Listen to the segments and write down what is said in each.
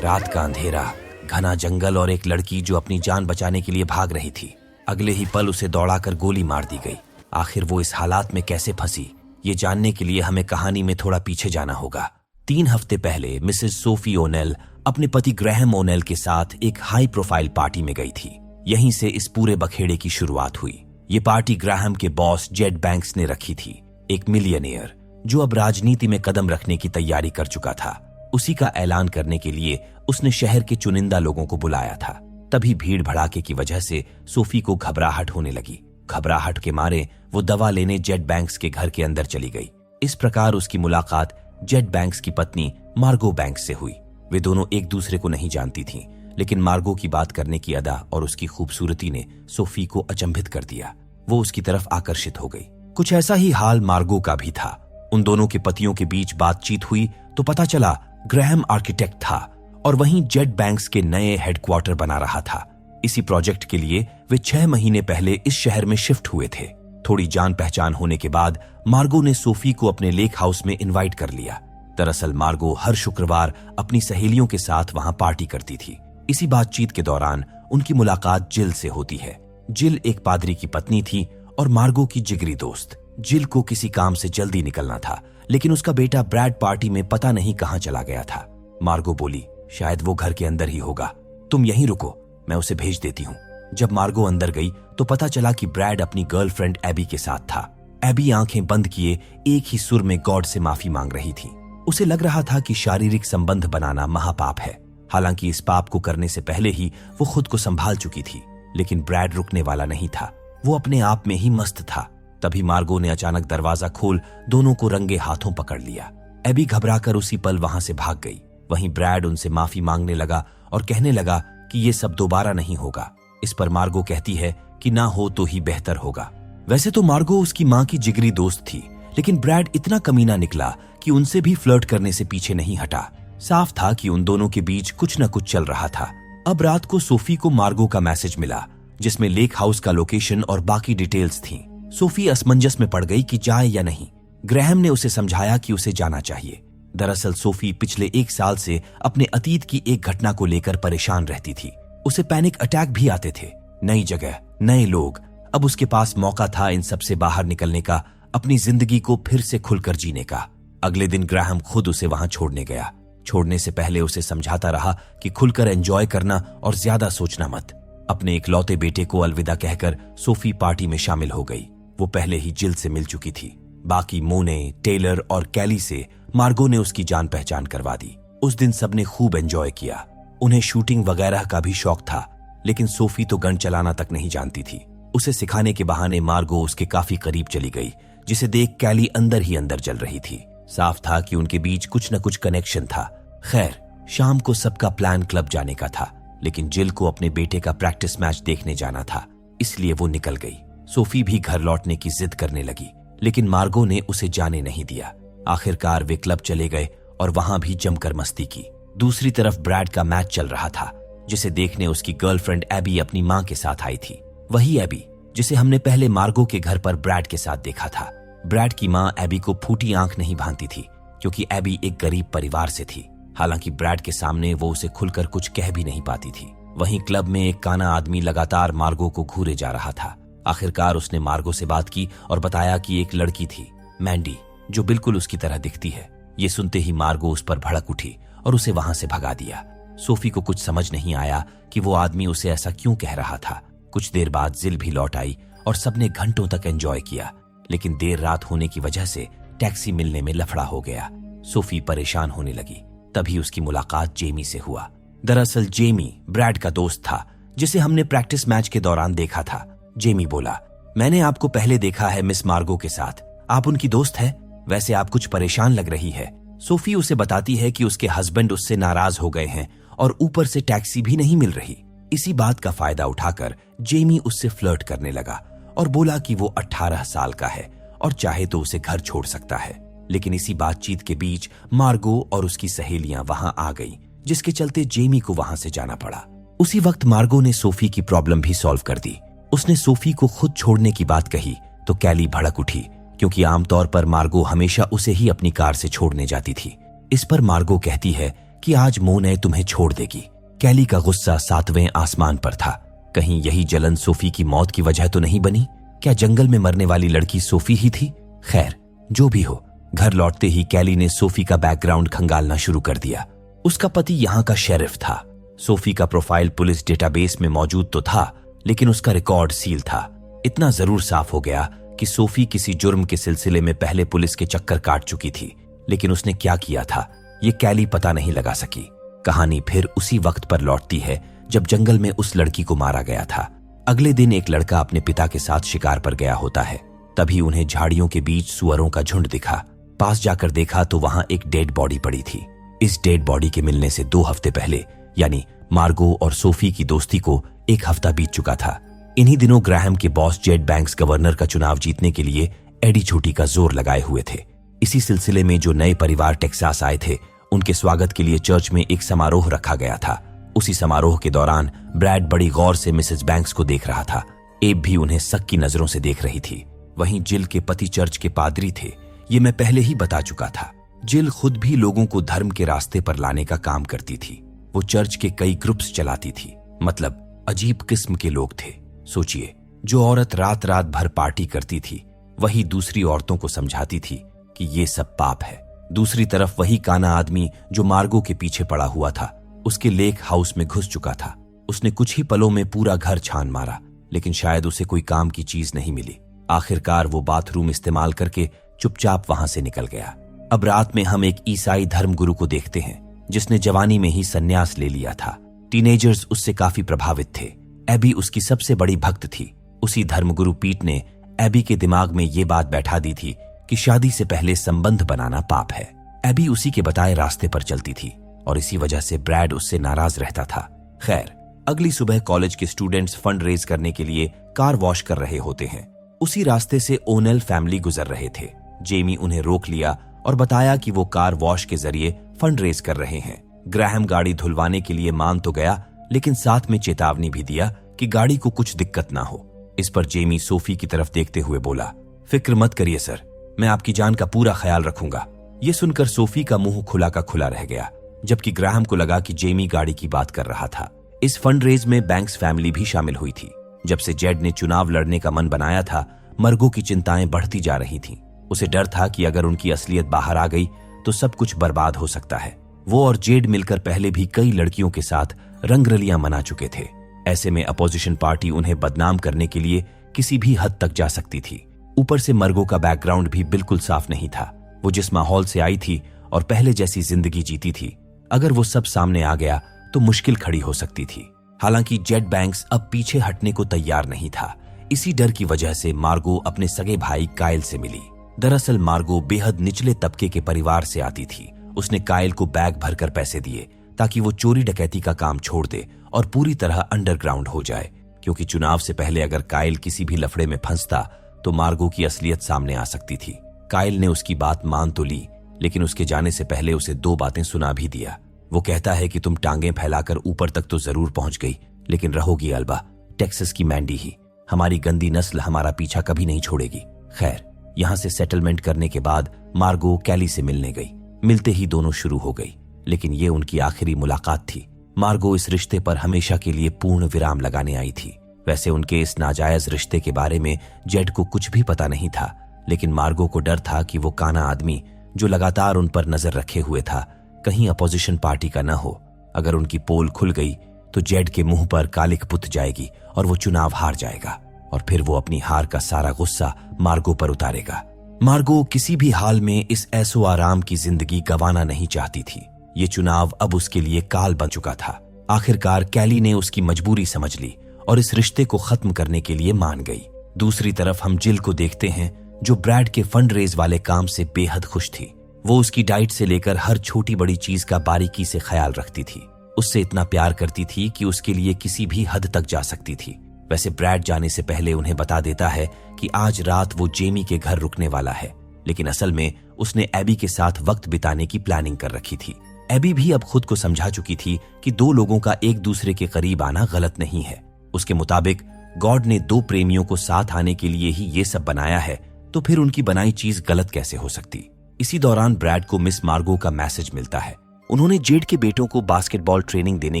रात का अंधेरा, घना जंगल और एक लड़की जो अपनी जान बचाने के लिए भाग रही थी। अगले ही पल उसे दौड़ाकर गोली मार दी गई। आखिर वो इस हालात में कैसे फंसी, ये जानने के लिए हमें कहानी में थोड़ा पीछे जाना होगा। 3 हफ्ते पहले मिसेस सोफी ओनेल अपने पति ग्रैहम ओनेल के साथ एक हाई प्रोफाइल पार्टी में गई थी। यहीं से इस पूरे बखेड़े की शुरुआत हुई। ये पार्टी ग्रैहम के बॉस जेड बैंक्स ने रखी थी, एक मिलियनेयर जो अब राजनीति में कदम रखने की तैयारी कर चुका था। उसी का ऐलान करने के लिए उसने शहर के चुनिंदा लोगों को बुलाया था। तभी भीड़ भड़ाके की वजह से सोफी को घबराहट होने लगी। घबराहट के मारे वो दवा लेने जेड बैंक्स के घर के अंदर चली गई। इस प्रकार उसकी मुलाकात जेड बैंक्स की पत्नी मार्गो बैंक्स से हुई। वे दोनों एक दूसरे को नहीं जानती थीं, लेकिन मार्गो की बात करने की अदा और उसकी खूबसूरती ने सोफी को अचंभित कर दिया। वो उसकी तरफ आकर्षित हो गई। कुछ ऐसा ही हाल मार्गो का भी था। उन दोनों के पतियों के बीच बातचीत हुई तो पता चला ग्रैहम आर्किटेक्ट था और वहीं जेड बैंक्स के नए हेडक्वार्टर बना रहा था। इसी प्रोजेक्ट के लिए वे 6 महीने पहले इस शहर में शिफ्ट हुए थे। थोड़ी जान पहचान होने के बाद मार्गो ने सोफी को अपने लेक हाउस में इनवाइट कर लिया। दरअसल मार्गो हर शुक्रवार अपनी सहेलियों के साथ वहां पार्टी करती थी। इसी बातचीत के दौरान उनकी मुलाकात जिल से होती है। जिल एक पादरी की पत्नी थी और मार्गो की जिगरी दोस्त। जिल को किसी काम से जल्दी निकलना था, लेकिन उसका बेटा ब्रैड पार्टी में पता नहीं कहां चला गया था। मार्गो बोली, शायद वो घर के अंदर ही होगा, तुम यहीं रुको, मैं उसे भेज देती हूँ। जब मार्गो अंदर गई तो पता चला कि ब्रैड अपनी गर्लफ्रेंड एबी के साथ था। एबी आंखें बंद किए एक ही सुर में गॉड से माफी मांग रही थी। उसे लग रहा था कि शारीरिक संबंध बनाना महापाप है। हालांकि इस पाप को करने से पहले ही वो खुद को संभाल चुकी थी, लेकिन ब्रैड रुकने वाला नहीं था। वो अपने आप में ही मस्त था। तभी मार्गो ने अचानक दरवाजा खोल दोनों को रंगे हाथों पकड़ लिया। एबी घबराकर उसी पल वहां से भाग गई। वहीं ब्रैड उनसे माफी मांगने लगा और कहने लगा कि ये सब दोबारा नहीं होगा। इस पर मार्गो कहती है कि ना हो तो ही बेहतर होगा। वैसे तो मार्गो उसकी मां की जिगरी दोस्त थी, लेकिन ब्रैड इतना कमीना निकला कि उनसे भी फ्लर्ट करने से पीछे नहीं हटा। साफ था कि उन दोनों के बीच कुछ न कुछ चल रहा था। अब रात को सोफी को मार्गो का मैसेज मिला, जिसमें लेक हाउस का लोकेशन और बाकी डिटेल्स थीं। सोफी असमंजस में पड़ गई कि जाए या नहीं। ग्रैहम ने उसे समझाया कि उसे जाना चाहिए। दरअसल सोफी पिछले 1 साल से अपने अतीत की एक घटना को लेकर परेशान रहती थी। उसे पैनिक अटैक भी आते थे। नई जगह, नए लोग। अब उसके पास मौका था इन सब से बाहर निकलने का, अपनी जिंदगी को फिर से खुलकर जीने का। अगले दिन ग्रैहम खुद उसे वहां छोड़ने गया। छोड़ने से पहले उसे समझाता रहा कि खुलकर एंजॉय करना और ज्यादा सोचना मत। अपने इकलौते बेटे को अलविदा कहकर सोफी पार्टी में शामिल हो गई। वो पहले ही जिल से मिल चुकी थी। बाकी मोने, टेलर और कैली से मार्गो ने उसकी जान पहचान करवा दी। उस दिन सबने खूब एंजॉय किया। उन्हें शूटिंग वगैरह का भी शौक था, लेकिन सोफी तो गन चलाना तक नहीं जानती थी। उसे सिखाने के बहाने मार्गो उसके काफी करीब चली गई, जिसे देख कैली अंदर ही अंदर जल रही थी। साफ था कि उनके बीच कुछ न कुछ कनेक्शन था। खैर, शाम को सबका प्लान क्लब जाने का था, लेकिन जिल को अपने बेटे का प्रैक्टिस मैच देखने जाना था, इसलिए वो निकल गई। सोफी भी घर लौटने की जिद करने लगी, लेकिन मार्गो ने उसे जाने नहीं दिया। आखिरकार वे क्लब चले गए और वहां भी जमकर मस्ती की। दूसरी तरफ ब्रैड का मैच चल रहा था, जिसे देखने उसकी गर्लफ्रेंड एबी अपनी मां के साथ आई थी। वही एबी जिसे हमने पहले मार्गो के घर पर ब्रैड के साथ देखा था। ब्रैड की मां एबी को फूटी आंख नहीं बांधती थी, क्योंकि एबी एक गरीब परिवार से थी। हालांकि ब्रैड के सामने वो उसे खुलकर कुछ कह भी नहीं पाती थी। वहीं क्लब में एक काना आदमी लगातार मार्गो को घूरे जा रहा था। आखिरकार उसने मार्गो से बात की और बताया कि एक लड़की थी, मैंडी, जो बिल्कुल उसकी तरह दिखती है। ये सुनते ही मार्गो उस पर भड़क उठी और उसे वहां से भगा दिया। सोफी को कुछ समझ नहीं आया कि वो आदमी उसे ऐसा क्यों कह रहा था। कुछ देर बाद जिल भी लौट आई और सबने घंटों तक एंजॉय किया, लेकिन देर रात होने की वजह से टैक्सी मिलने में लफड़ा हो गया। सोफी परेशान होने लगी। तभी उसकी मुलाकात जेमी से हुआ। दरअसल जेमी ब्रैड का दोस्त था, जिसे हमने प्रैक्टिस मैच के दौरान देखा था। जेमी बोला, मैंने आपको पहले देखा है मिस मार्गो के साथ, आप उनकी दोस्त है? वैसे आप कुछ परेशान लग रही है। सोफी उसे बताती है कि उसके हस्बैंड उससे नाराज हो गए हैं और ऊपर से टैक्सी भी नहीं मिल रही। इसी बात का फायदा उठाकर जेमी उससे फ्लर्ट करने लगा और बोला कि वो 18 साल का है और चाहे तो उसे घर छोड़ सकता है। लेकिन इसी बातचीत के बीच मार्गो और उसकी सहेलियां वहां आ गईं, जिसके चलते जेमी को वहां से जाना पड़ा। उसी वक्त मार्गो ने सोफी की प्रॉब्लम भी सॉल्व कर दी। उसने सोफी को खुद छोड़ने की बात कही तो कैली भड़क उठी, क्योंकि आमतौर पर मार्गो हमेशा उसे ही अपनी कार से छोड़ने जाती थी। इस पर मार्गो कहती है कि आज मोने तुम्हें छोड़ देगी। कैली का गुस्सा 7वें आसमान पर था। कहीं यही जलन सोफी की मौत की वजह तो नहीं बनी? क्या जंगल में मरने वाली लड़की सोफी ही थी? खैर, जो भी हो, घर लौटते ही कैली ने सोफी का बैकग्राउंड खंगालना शुरू कर दिया। उसका पति यहाँ का शेरिफ था। सोफी का प्रोफाइल पुलिस डेटाबेस में मौजूद तो था, लेकिन उसका रिकॉर्ड सील था। इतना जरूर साफ हो गया कि सोफी किसी जुर्म के सिलसिले में पहले पुलिस के चक्कर काट चुकी थी, लेकिन उसने क्या किया था ये कैली पता नहीं लगा सकी। कहानी फिर उसी वक्त पर लौटती है जब जंगल में उस लड़की को मारा गया था। अगले दिन एक लड़का अपने पिता के साथ शिकार पर गया होता है। तभी उन्हें झाड़ियों के बीच सुअरों का झुंड दिखा। पास जाकर देखा तो वहां एक डेड बॉडी पड़ी थी। इस डेड बॉडी के मिलने से 2 हफ्ते पहले, यानी मार्गो और सोफी की दोस्ती को 1 हफ्ता बीत चुका था। इन्हीं दिनों ग्राहम के बॉस जेड बैंक्स गवर्नर का चुनाव जीतने के लिए एडी छोटी का जोर लगाए हुए थे। इसी सिलसिले में जो नए परिवार टेक्सास आए थे, उनके स्वागत के लिए चर्च में एक समारोह रखा गया था। उसी समारोह के दौरान ब्रैड बड़ी गौर से मिसेस बैंक्स को देख रहा था। एब भी उन्हें शक की नजरों से देख रही थी। वहीं जिल के पति चर्च के पादरी थे, ये मैं पहले ही बता चुका था। जिल खुद भी लोगों को धर्म के रास्ते पर लाने का काम करती थी। वो चर्च के कई ग्रुप्स चलाती थी, मतलब अजीब किस्म के लोग थे। सोचिए, जो औरत रात रात भर पार्टी करती थी, वही दूसरी औरतों को समझाती थी कि ये सब पाप है। दूसरी तरफ वही काना आदमी जो मार्गो के पीछे पड़ा हुआ था, उसके लेक हाउस में घुस चुका था। उसने कुछ ही पलों में पूरा घर छान मारा, लेकिन शायद उसे कोई काम की चीज नहीं मिली। आखिरकार वो बाथरूम इस्तेमाल करके चुपचाप वहां से निकल गया। अब रात में हम एक ईसाई धर्मगुरु को देखते हैं, जिसने जवानी में ही संन्यास ले लिया था। टीनेजर्स उससे काफी प्रभावित थे। एबी उसकी सबसे बड़ी भक्त थी। उसी धर्मगुरु पीट ने एबी के दिमाग में ये बात बैठा दी थी कि शादी से पहले संबंध बनाना पाप है। एबी उसी के बताए रास्ते पर चलती थी और इसी वजह से ब्रैड उससे नाराज रहता था। खैर, अगली सुबह कॉलेज के स्टूडेंट्स फंड रेज करने के लिए कार वॉश कर रहे होते हैं। उसी रास्ते से ओनेल फैमिली गुजर रहे थे। जेमी उन्हें रोक लिया और बताया कि वो कार वॉश के जरिए फंड रेज कर रहे हैं। ग्राहम गाड़ी धुलवाने के लिए मान तो गया, लेकिन साथ में चेतावनी भी दिया कि गाड़ी को कुछ दिक्कत ना हो। इस पर जेमी सोफी की तरफ देखते हुए बोला, फिक्र मत करिए सर, मैं आपकी जान का पूरा ख्याल रखूंगा। ये सुनकर सोफी का मुंह खुला का खुला रह गया, जबकि ग्राहम को लगा कि जेमी गाड़ी की बात कर रहा था। इस फंड रेज में बैंक्स फैमिली भी शामिल हुई थी। जब से जेड ने चुनाव लड़ने का मन बनाया था, मर्गो की चिंताएं बढ़ती जा रही थीं। उसे डर था कि अगर उनकी असलियत बाहर आ गई तो सब कुछ बर्बाद हो सकता है। वो और जेड मिलकर पहले भी कई लड़कियों के साथ रंगरलियां मना चुके थे। ऐसे में अपोजिशन पार्टी उन्हें बदनाम करने के लिए किसी भी हद तक जा सकती थी। ऊपर से मर्गो का बैकग्राउंड भी बिल्कुल साफ नहीं था। वो जिस माहौल से आई थी और पहले जैसी जिंदगी जीती थी, अगर वो सब सामने आ गया तो मुश्किल खड़ी हो सकती थी। हालांकि जेड बैंक्स अब पीछे हटने को तैयार नहीं था। इसी डर की वजह से मार्गो अपने सगे भाई काइल से मिली। दरअसल मार्गो बेहद निचले तबके के परिवार से आती थी। उसने काइल को बैग भरकर पैसे दिए ताकि वो चोरी डकैती का काम छोड़ दे और पूरी तरह अंडरग्राउंड हो जाए, क्योंकि चुनाव से पहले अगर काइल किसी भी लफड़े में फंसता तो मार्गो की असलियत सामने आ सकती थी। काइल ने उसकी बात मान तो ली, लेकिन उसके जाने से पहले उसे 2 बातें सुना भी दिया। वो कहता है कि तुम टांगें फैलाकर ऊपर तक तो जरूर पहुंच गई, लेकिन रहोगी अलबा टेक्सास की मैंडी ही। हमारी गंदी नस्ल हमारा पीछा कभी नहीं छोड़ेगी। खैर, यहाँ से सेटलमेंट करने के बाद मार्गो कैली से मिलने गई। मिलते ही दोनों शुरू हो गई, लेकिन ये उनकी आखिरी मुलाकात थी। मार्गो इस रिश्ते पर हमेशा के लिए पूर्ण विराम लगाने आई थी। वैसे उनके इस नाजायज रिश्ते के बारे में जेड को कुछ भी पता नहीं था, लेकिन मार्गो को डर था कि वो काना आदमी जो लगातार उन पर नजर रखे हुए था, कहीं अपोजिशन पार्टी का न हो। अगर उनकी पोल खुल गई तो जेड के मुंह पर कालिक पुत जाएगी और वो चुनाव हार जाएगा, और फिर वो अपनी हार का सारा गुस्सा मार्गो पर उतारेगा। मार्गो किसी भी हाल में इस ऐसो आराम की जिंदगी गंवाना नहीं चाहती थी। ये चुनाव अब उसके लिए काल बन चुका था। आखिरकार कैली ने उसकी मजबूरी समझ ली और इस रिश्ते को खत्म करने के लिए मान गई। दूसरी तरफ हम जिल को देखते हैं, जो ब्रैड के फंड रेज वाले काम से बेहद खुश थी। वो उसकी डाइट से लेकर हर छोटी बड़ी चीज का बारीकी से ख्याल रखती थी। उससे इतना प्यार करती थी कि उसके लिए किसी भी हद तक जा सकती थी। वैसे ब्रैड जाने से पहले उन्हें बता देता है कि आज रात वो जेमी के घर रुकने वाला है, लेकिन असल में उसने एबी के साथ वक्त बिताने की प्लानिंग कर रखी थी। एबी भी अब खुद को समझा चुकी थी कि 2 लोगों का एक दूसरे के करीब आना गलत नहीं है। उसके मुताबिक गॉड ने 2 प्रेमियों को साथ आने के लिए ही ये सब बनाया है, तो फिर उनकी बनाई चीज गलत कैसे हो सकती। इसी दौरान ब्रैड को मिस मार्गो का मैसेज मिलता है। उन्होंने जेड के बेटों को बास्केटबॉल ट्रेनिंग देने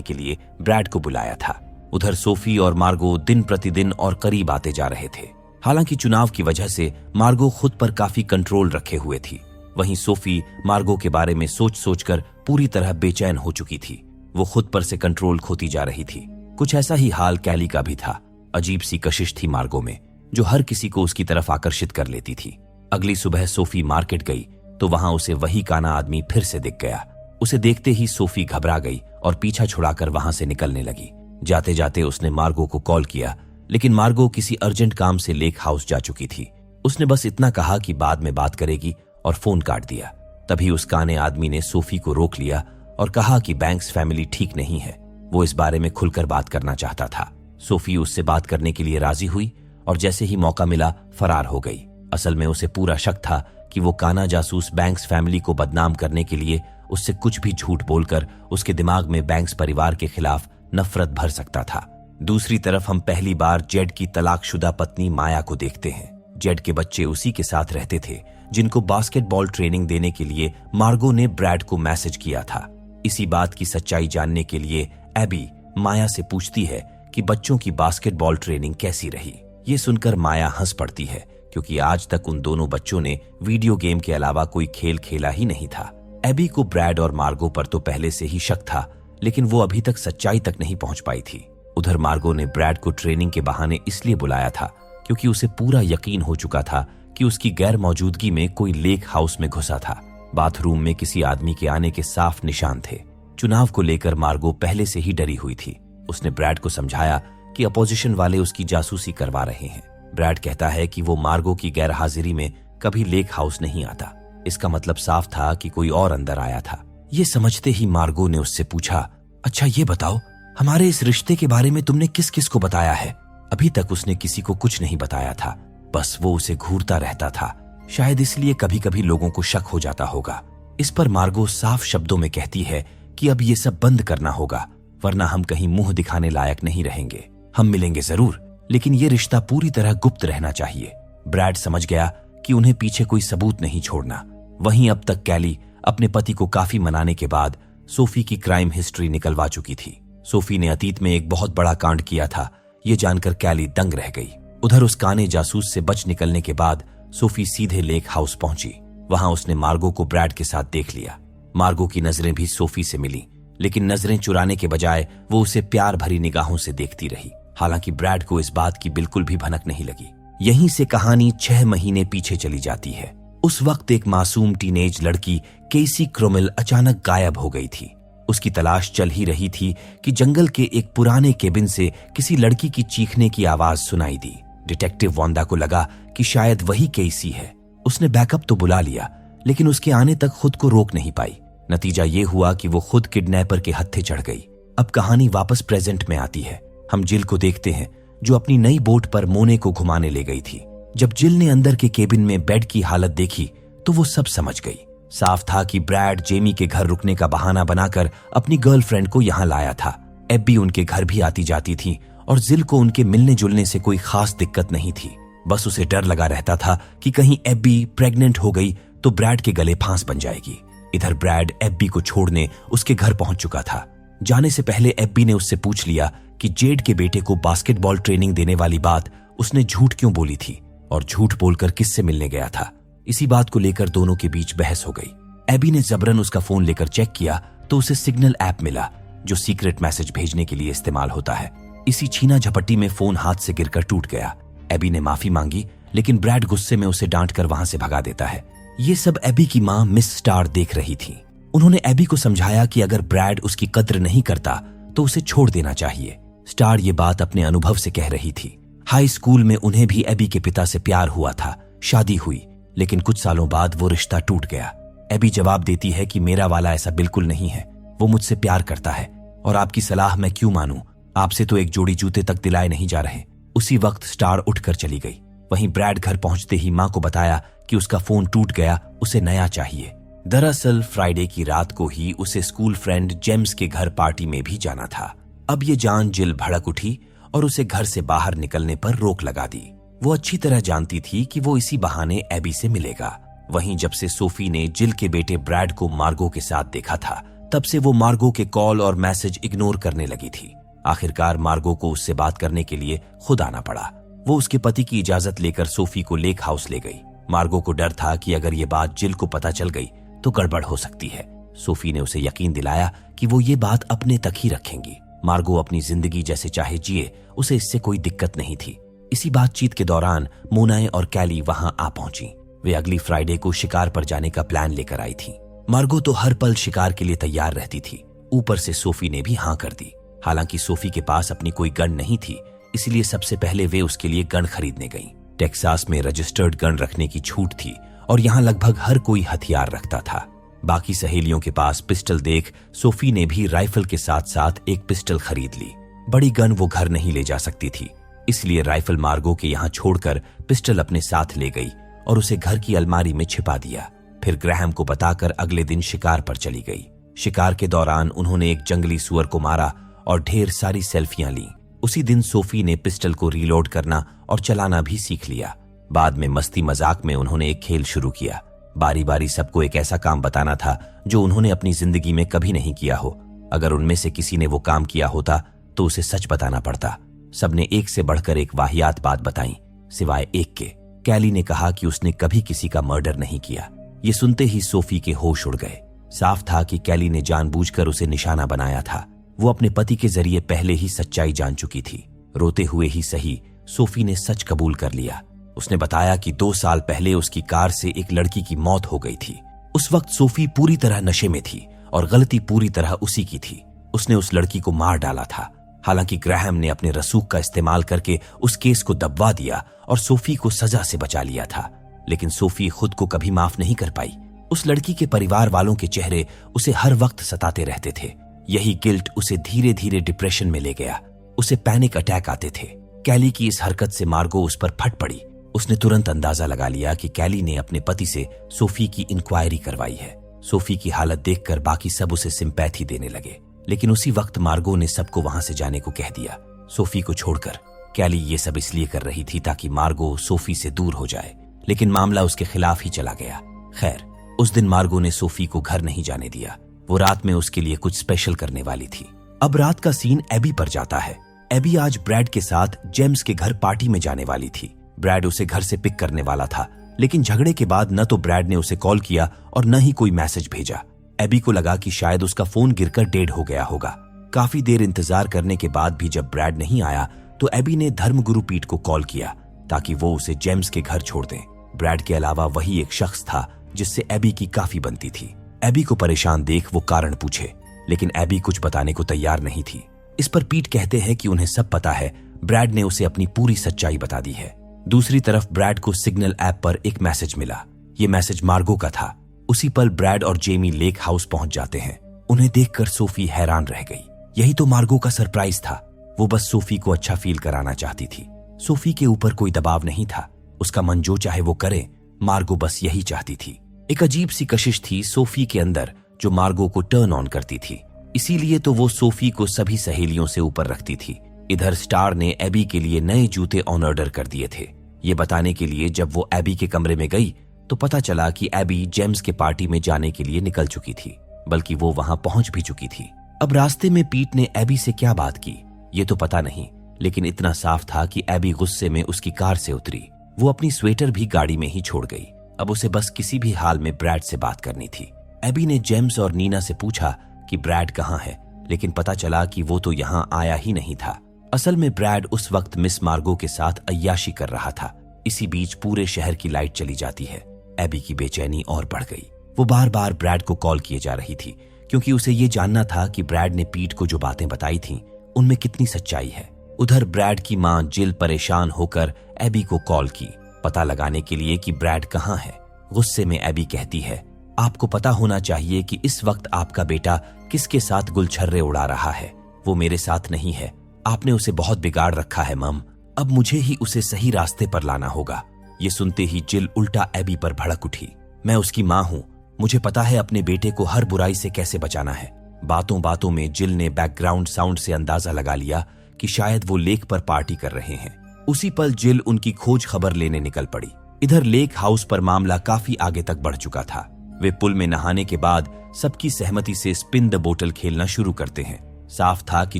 के लिए ब्रैड को बुलाया था। उधर सोफी और मार्गो दिन प्रतिदिन और करीब आते जा रहे थे। हालांकि चुनाव की वजह से मार्गो खुद पर काफी कंट्रोल रखे हुए थी। वहीं सोफी मार्गो के बारे में सोच सोचकर पूरी तरह बेचैन हो चुकी थी। वो खुद पर से कंट्रोल खोती जा रही थी। कुछ ऐसा ही हाल कैली का भी था। अजीब सी कशिश थी मार्गो में, जो हर किसी को उसकी तरफ आकर्षित कर लेती थी। अगली सुबह सोफी मार्केट गई तो वहां उसे वही काना आदमी फिर से दिख गया। उसे देखते ही सोफी घबरा गई और पीछा छुड़ाकर वहां से निकलने लगी। जाते जाते उसने मार्गो को कॉल किया, लेकिन मार्गो किसी अर्जेंट काम से लेक हाउस जा चुकी थी। उसने बस इतना कहा कि बाद में बात करेगी और फोन काट दिया। तभी उस काने आदमी ने सोफी को रोक लिया और कहा कि बैंक्स फैमिली ठीक नहीं है। वो इस बारे में खुलकर बात करना चाहता था। सोफी उससे बात करने के लिए राजी हुई और जैसे ही मौका मिला फरार हो गई। असल में उसे पूरा शक था कि वो काना जासूस बैंक्स फैमिली को बदनाम करने के लिए उससे कुछ भी झूठ बोलकर उसके दिमाग में बैंक्स परिवार के खिलाफ नफरत भर सकता था। दूसरी तरफ हम पहली बार जेड की तलाकशुदा पत्नी माया को देखते हैं। जेड के बच्चे उसी के साथ रहते थे जिनको बास्केटबॉल ट्रेनिंग देने के लिए मार्गो ने ब्रैड को मैसेज किया था। इसी बात की सच्चाई जानने के लिए एबी माया से पूछती है कि बच्चों की बास्केटबॉल ट्रेनिंग कैसी रही। ये सुनकर माया हंस पड़ती है, क्योंकि आज तक उन दोनों बच्चों ने वीडियो गेम के अलावा कोई खेल खेला ही नहीं था। एबी को ब्रैड और मार्गो पर तो पहले से ही शक था, लेकिन वो अभी तक सच्चाई तक नहीं पहुंच पाई थी। उधर मार्गो ने ब्रैड को ट्रेनिंग के बहाने इसलिए बुलाया था क्योंकि उसे पूरा यकीन हो चुका था कि उसकी गैर मौजूदगी में कोई लेक हाउस में घुसा था। बाथरूम में किसी आदमी के आने के साफ निशान थे। चुनाव को लेकर मार्गो पहले से ही डरी हुई थी। उसने ब्रैड को समझाया कि अपोजिशन वाले उसकी जासूसी करवा रहे हैं। ब्रैड कहता है कि वो मार्गो की गैर हाजिरी में कभी लेक हाउस नहीं आता। इसका मतलब साफ था कि कोई और अंदर आया था। ये समझते ही मार्गो ने उससे पूछा, अच्छा ये बताओ, हमारे इस रिश्ते के बारे में तुमने किस किस को बताया है? अभी तक उसने किसी को कुछ नहीं बताया था। बस वो उसे घूरता रहता था। शायद इसलिए कभी कभी लोगों को शक हो जाता होगा। इस पर मार्गो साफ शब्दों में कहती है कि अब ये सब बंद करना होगा, वरना हम कहीं मुंह दिखाने लायक नहीं रहेंगे। हम मिलेंगे जरूर, लेकिन ये रिश्ता पूरी तरह गुप्त रहना चाहिए। ब्रैड समझ गया कि उन्हें पीछे कोई सबूत नहीं छोड़ना। वहीं अब तक कैली अपने पति को काफी मनाने के बाद सोफी की क्राइम हिस्ट्री निकलवा चुकी थी। सोफी ने अतीत में एक बहुत बड़ा कांड किया था, ये जानकर कैली दंग रह गई। उधर उस काने जासूस से बच निकलने के बाद सोफी सीधे लेक हाउस पहुंची। वहां उसने मार्गो को ब्रैड के साथ देख लिया। मार्गो की नजरें भी सोफी से मिली, लेकिन नजरें चुराने के बजाय वो उसे प्यार भरी निगाहों से देखती रही। हालांकि ब्रैड को इस बात की बिल्कुल भी भनक नहीं लगी। यहीं से कहानी 6 महीने पीछे चली जाती है। उस वक्त एक मासूम टीनेज लड़की केसी क्रोमिल अचानक गायब हो गई थी। उसकी तलाश चल ही रही थी कि जंगल के एक पुराने केबिन से किसी लड़की की चीखने की आवाज सुनाई दी। डिटेक्टिव वांडा को लगा कि शायद वही केसी है। उसने बैकअप तो बुला लिया, लेकिन उसके आने तक खुद को रोक नहीं पाई। नतीजा ये हुआ कि वो खुद किडनैपर के हत्थे चढ़ गई। अब कहानी वापस प्रेजेंट में आती है। हम जिल को देखते हैं, जो अपनी नई बोट पर मोने को घुमाने ले गई थी। जब जिल ने अंदर के केबिन में बेड की हालत देखी तो वो सब समझ गई। साफ था कि ब्रैड जेमी के घर रुकने का बहाना बनाकर अपनी गर्लफ्रेंड को यहाँ लाया था। एब्बी उनके घर भी आती जाती थी और जिल को उनके मिलने जुलने से कोई खास दिक्कत नहीं थी। बस उसे डर लगा रहता था कि कहीं एब्बी प्रेग्नेंट हो गई तो ब्रैड के गले फांस बन जाएगी। इधर ब्रैड एब्बी को छोड़ने उसके घर पहुंच चुका था। जाने से पहले एब्बी ने उससे पूछ लिया कि जेड के बेटे को बास्केटबॉल ट्रेनिंग देने वाली बात उसने झूठ क्यों बोली थी और झूठ बोलकर किससे मिलने गया था। इसी बात को लेकर दोनों के बीच बहस हो गई। एबी ने जबरन उसका फोन लेकर चेक किया तो उसे सिग्नल ऐप मिला, जो सीक्रेट मैसेज भेजने के लिए इस्तेमाल होता है। इसी छीना झपट्टी में फोन हाथ से गिरकर टूट गया। एबी ने माफी मांगी, लेकिन ब्रैड गुस्से में उसे डांट कर वहां से भगा देता है। ये सब एबी की मां मिस स्टार देख रही थी। उन्होंने एबी को समझाया कि अगर ब्रैड उसकी कद्र नहीं करता तो उसे छोड़ देना चाहिए। स्टार ये बात अपने अनुभव से कह रही थी। हाई स्कूल में उन्हें भी एबी के पिता से प्यार हुआ था, शादी हुई, लेकिन कुछ सालों बाद वो रिश्ता टूट गया। एबी जवाब देती है कि मेरा वाला ऐसा बिल्कुल नहीं है, वो मुझसे प्यार करता है और आपकी सलाह मैं क्यों मानूं, आपसे तो एक जोड़ी जूते तक दिलाए नहीं जा रहे। उसी वक्त स्टार उठकर चली गई। वहीं ब्रैड घर पहुंचते ही मां को बताया कि उसका फोन टूट गया, उसे नया चाहिए। दरअसल फ्राइडे की रात को ही उसे स्कूल फ्रेंड जेम्स के घर पार्टी में भी जाना था। अब ये जान जिल भड़क उठी और उसे घर से बाहर निकलने पर रोक लगा दी। वो अच्छी तरह जानती थी कि वो इसी बहाने एबी से मिलेगा। वहीं जब से सोफी ने जिल के बेटे ब्रैड को मार्गो के साथ देखा था, तब से वो मार्गो के कॉल और मैसेज इग्नोर करने लगी थी। आखिरकार मार्गो को उससे बात करने के लिए खुद आना पड़ा। वो उसके पति की इजाजत लेकर सोफी को लेक हाउस ले गई। मार्गो को डर था कि अगर ये बात जिल को पता चल गई तो गड़बड़ हो सकती है। सोफी ने उसे यकीन दिलाया कि वो ये बात अपने तक ही रखेंगी। मार्गो अपनी जिंदगी जैसे चाहे जिए, उसे इससे कोई दिक्कत नहीं थी। इसी बातचीत के दौरान मोनाए और कैली वहां आ पहुंची। वे अगली फ्राइडे को शिकार पर जाने का प्लान लेकर आई थी। मार्गो तो हर पल शिकार के लिए तैयार रहती थी। ऊपर से सोफी ने भी हाँ कर दी। हालांकि सोफी के पास अपनी कोई गन नहीं थी, इसलिए सबसे पहले वे उसके लिए गन खरीदने गईं। टेक्सास में रजिस्टर्ड गन रखने की छूट थी और यहाँ लगभग हर कोई हथियार रखता था। बाकी सहेलियों के पास पिस्टल देख सोफी ने भी राइफल के साथ साथ एक पिस्टल खरीद ली। बड़ी गन वो घर नहीं ले जा सकती थी, इसलिए राइफल मार्गो के यहाँ छोड़कर पिस्टल अपने साथ ले गई और उसे घर की अलमारी में छिपा दिया। फिर ग्रैहम को बताकर अगले दिन शिकार पर चली गई। शिकार के दौरान उन्होंने एक जंगली सुअर को मारा और ढेर सारी सेल्फियां ली। उसी दिन सोफी ने पिस्टल को रीलोड करना और चलाना भी सीख लिया। बाद में मस्ती मजाक में उन्होंने एक खेल शुरू किया। बारी बारी सबको एक ऐसा काम बताना था जो उन्होंने अपनी जिंदगी में कभी नहीं किया हो। अगर उनमें से किसी ने वो काम किया होता तो उसे सच बताना पड़ता। सबने एक से बढ़कर एक वाहियात बात बताई, सिवाय एक के। कैली ने कहा कि उसने कभी किसी का मर्डर नहीं किया। ये सुनते ही सोफी के होश उड़ गए। साफ था कि कैली ने जानबूझकर उसे निशाना बनाया था। वो अपने पति के जरिए पहले ही सच्चाई जान चुकी थी। रोते हुए ही सही, सोफी ने सच कबूल कर लिया। उसने बताया कि 2 साल पहले उसकी कार से एक लड़की की मौत हो गई थी। उस वक्त सोफी पूरी तरह नशे में थी और गलती पूरी तरह उसी की थी। उसने उस लड़की को मार डाला था। हालांकि ग्रैहम ने अपने रसूख का इस्तेमाल करके उस केस को दबवा दिया और सोफी को सजा से बचा लिया था, लेकिन सोफी खुद को कभी माफ नहीं कर पाई। उस लड़की के परिवार वालों के चेहरे उसे हर वक्त सताते रहते थे। यही गिल्ट उसे धीरे धीरे डिप्रेशन में ले गया। उसे पैनिक अटैक आते थे। कैली की इस हरकत से मार्गो उस पर फट पड़ी। उसने तुरंत अंदाजा लगा लिया कि कैली ने अपने पति से सोफी की इंक्वायरी करवाई है। सोफी की हालत देखकर बाकी सब उसे सिंपैथी देने लगे, लेकिन उसी वक्त मार्गो ने सबको वहां से जाने को कह दिया, सोफी को छोड़कर। कैली ये सब इसलिए कर रही थी ताकि मार्गो सोफी से दूर हो जाए, लेकिन मामला उसके खिलाफ ही चला गया। खैर, उस दिन मार्गो ने सोफी को घर नहीं जाने दिया। वो रात में उसके लिए कुछ स्पेशल करने वाली थी। अब रात का सीन एबी पर जाता है। एबी आज ब्रैड के साथ जेम्स के घर पार्टी में जाने वाली थी। ब्रैड उसे घर से पिक करने वाला था, लेकिन झगड़े के बाद न तो ब्रैड ने उसे कॉल किया और न ही कोई मैसेज भेजा। एबी को लगा कि शायद उसका फोन गिरकर डेड हो गया होगा। काफी देर इंतजार करने के बाद भी जब ब्रैड नहीं आया तो एबी ने धर्मगुरु पीट को कॉल किया ताकि वो उसे जेम्स के घर छोड़ दें। ब्रैड के अलावा वही एक शख्स था जिससे एबी की काफी बनती थी। एबी को परेशान देख वो कारण पूछे, लेकिन एबी कुछ बताने को तैयार नहीं थी। इस पर पीट कहते हैं कि उन्हें सब पता है, ब्रैड ने उसे अपनी पूरी सच्चाई बता दी है। दूसरी तरफ ब्रैड को सिग्नल ऐप पर एक मैसेज मिला। ये मैसेज मार्गो का था। उसी पल ब्रैड और जेमी लेक हाउस पहुंच जाते हैं। उन्हें देखकर सोफी हैरान रह गई। यही तो मार्गो का सरप्राइज था। वो बस सोफी को अच्छा फील कराना चाहती थी। सोफी के ऊपर कोई दबाव नहीं था। उसका मन जो चाहे वो करे। मार्गो बस यही चाहती थी। एक अजीब सी कशिश थी सोफी के अंदर जो मार्गो को टर्न ऑन करती थी। इसीलिए तो वो सोफी को सभी सहेलियों से ऊपर रखती थी। इधर स्टार ने एबी के लिए नए जूते ऑन ऑर्डर कर दिए थे। ये बताने के लिए जब वो एबी के कमरे में गई तो पता चला कि एबी जेम्स के पार्टी में जाने के लिए निकल चुकी थी, बल्कि वो वहां पहुंच भी चुकी थी। अब रास्ते में पीट ने एबी से क्या बात की ये तो पता नहीं, लेकिन इतना साफ था कि एबी गुस्से में उसकी कार से उतरी। वो अपनी स्वेटर भी गाड़ी में ही छोड़ गई। अब उसे बस किसी भी हाल में ब्रैड से बात करनी थी। एबी ने जेम्स और नीना से पूछा कि ब्रैड कहाँ है, लेकिन पता चला कि वो तो यहाँ आया ही नहीं था। असल में ब्रैड उस वक्त मिस मार्गो के साथ अय्याशी कर रहा था। इसी बीच पूरे शहर की लाइट चली जाती है। एबी की बेचैनी और बढ़ गई। वो बार बार ब्रैड को कॉल किए जा रही थी, क्योंकि उसे ये जानना था कि ब्रैड ने पीट को जो बातें बताई थीं, उनमें कितनी सच्चाई है। उधर ब्रैड की मां जिल परेशान होकर एबी को कॉल की, पता लगाने के लिए कि ब्रैड कहाँ है। गुस्से में एबी कहती है, आपको पता होना चाहिए कि इस वक्त आपका बेटा किसके साथ गुलछर्रे उड़ा रहा है। वो मेरे साथ नहीं है। आपने उसे बहुत बिगाड़ रखा है मम। अब मुझे ही उसे सही रास्ते पर लाना होगा। ये सुनते ही जिल उल्टा एबी पर भड़क उठी। मैं उसकी मां हूं। मुझे पता है अपने बेटे को हर बुराई से कैसे बचाना है। बातों बातों में जिल ने बैकग्राउंड साउंड से अंदाजा लगा लिया कि शायद वो लेक पर पार्टी कर रहे हैं। उसी पल जिल उनकी खोज खबर लेने निकल पड़ी। इधर लेक हाउस पर मामला काफी आगे तक बढ़ चुका था। वे पुल में नहाने के बाद सबकी सहमति से स्पिन द बोतल खेलना शुरू करते हैं। साफ था कि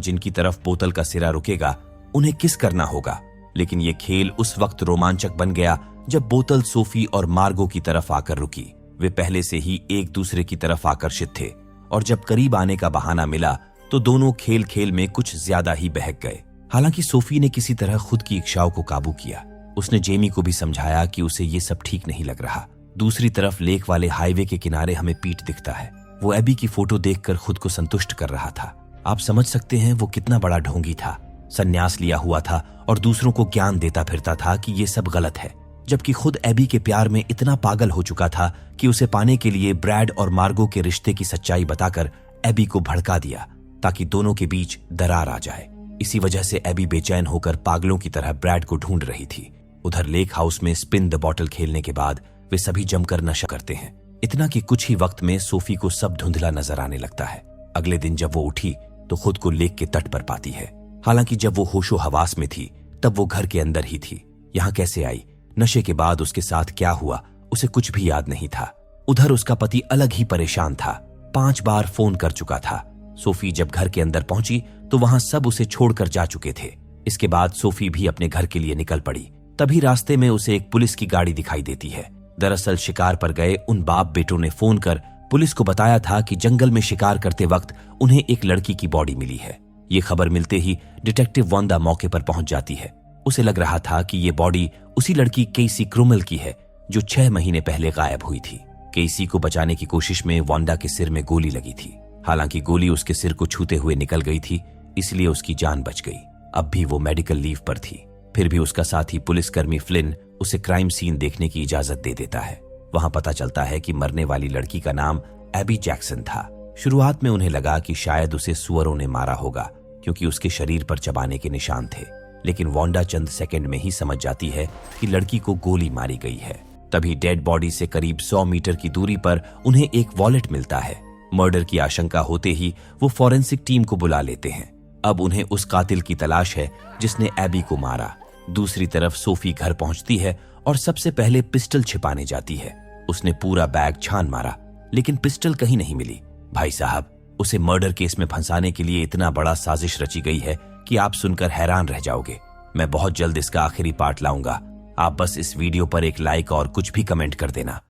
जिनकी तरफ बोतल का सिरा रुकेगा उन्हें किस करना होगा, लेकिन ये खेल उस वक्त रोमांचक बन गया जब बोतल सोफी और मार्गो की तरफ आकर रुकी। वे पहले से ही एक दूसरे की तरफ आकर्षित थे और जब करीब आने का बहाना मिला तो दोनों खेल खेल में कुछ ज्यादा ही बहक गए। हालांकि सोफी ने किसी तरह खुद की इच्छाओं को काबू किया। उसने जेमी को भी समझाया कि उसे ये सब ठीक नहीं लग रहा। दूसरी तरफ लेक वाले हाईवे के किनारे हमें पीट दिखता है। वो एबी की फोटो देखकर खुद को संतुष्ट कर रहा था। आप समझ सकते हैं वो कितना बड़ा ढोंगी था। संन्यास लिया हुआ था और दूसरों को ज्ञान देता फिरता था कि ये सब गलत है, जबकि खुद एबी के प्यार में इतना पागल हो चुका था कि उसे पाने के लिए ब्रैड और मार्गो के रिश्ते की सच्चाई बताकर एबी को भड़का दिया ताकि दोनों के बीच दरार आ जाए। इसी वजह से एबी बेचैन होकर पागलों की तरह ब्रैड को ढूंढ रही थी। उधर लेक हाउस में स्पिन द बॉटल खेलने के बाद वे सभी जमकर नशा करते हैं। इतना कि कुछ ही वक्त में सोफी को सब धुंधला नजर आने लगता है। अगले दिन जब वो उठी तो खुद को लेक के तट पर पाती है। हालांकि जब वो होशो हवास में थी तब वो घर के अंदर ही थी। यहाँ कैसे आई, नशे के बाद उसके साथ क्या हुआ, उसे कुछ भी याद नहीं था। उधर उसका पति अलग ही परेशान था। 5 बार फोन कर चुका था। सोफी जब घर के अंदर पहुंची तो वहां सब उसे छोड़कर जा चुके थे। इसके बाद सोफी भी अपने घर के लिए निकल पड़ी। तभी रास्ते में उसे एक पुलिस की गाड़ी दिखाई देती है। दरअसल शिकार पर गए उन बाप बेटों ने फोन कर पुलिस को बताया था कि जंगल में शिकार करते वक्त उन्हें एक लड़की की बॉडी मिली है। ये खबर मिलते ही डिटेक्टिव वांडा मौके पर पहुंच जाती है। उसे लग रहा था कि ये बॉडी उसी लड़की केसी क्रुमल की है जो 6 महीने पहले गायब हुई थी। केसी को बचाने की कोशिश में वांडा के सिर में गोली लगी थी। हालांकि गोली उसके सिर को छूते हुए निकल गई थी, इसलिए उसकी जान बच गई। अब भी वो मेडिकल लीव पर थी। फिर भी उसका साथी पुलिसकर्मी फ्लिन उसे क्राइम सीन देखने की इजाजत दे देता है। वहां पता चलता है कि मरने वाली लड़की का नाम एबी जैक्सन था। शुरुआत में उन्हें लगा कि शायद उसे सुअरों ने मारा होगा क्योंकि उसके शरीर पर चबाने के निशान थे, लेकिन वांडा चंद सेकंड में ही समझ जाती है कि लड़की को गोली मारी गई है। तभी डेड बॉडी से करीब 100 मीटर की दूरी पर उन्हें एक वॉलेट मिलता है। मर्डर की आशंका होते ही वो फॉरेंसिक टीम को बुला लेते हैं। अब उन्हें उस कातिल की तलाश है जिसने एबी को मारा। दूसरी तरफ सोफी घर पहुंचती है और सबसे पहले पिस्टल छिपाने जाती है। उसने पूरा बैग छान मारा, लेकिन पिस्टल कहीं नहीं मिली। भाई साहब, उसे मर्डर केस में फंसाने के लिए इतना बड़ा साजिश रची गई है कि आप सुनकर हैरान रह जाओगे। मैं बहुत जल्द इसका आखिरी पार्ट लाऊंगा। आप बस इस वीडियो पर एक लाइक और कुछ भी कमेंट कर देना।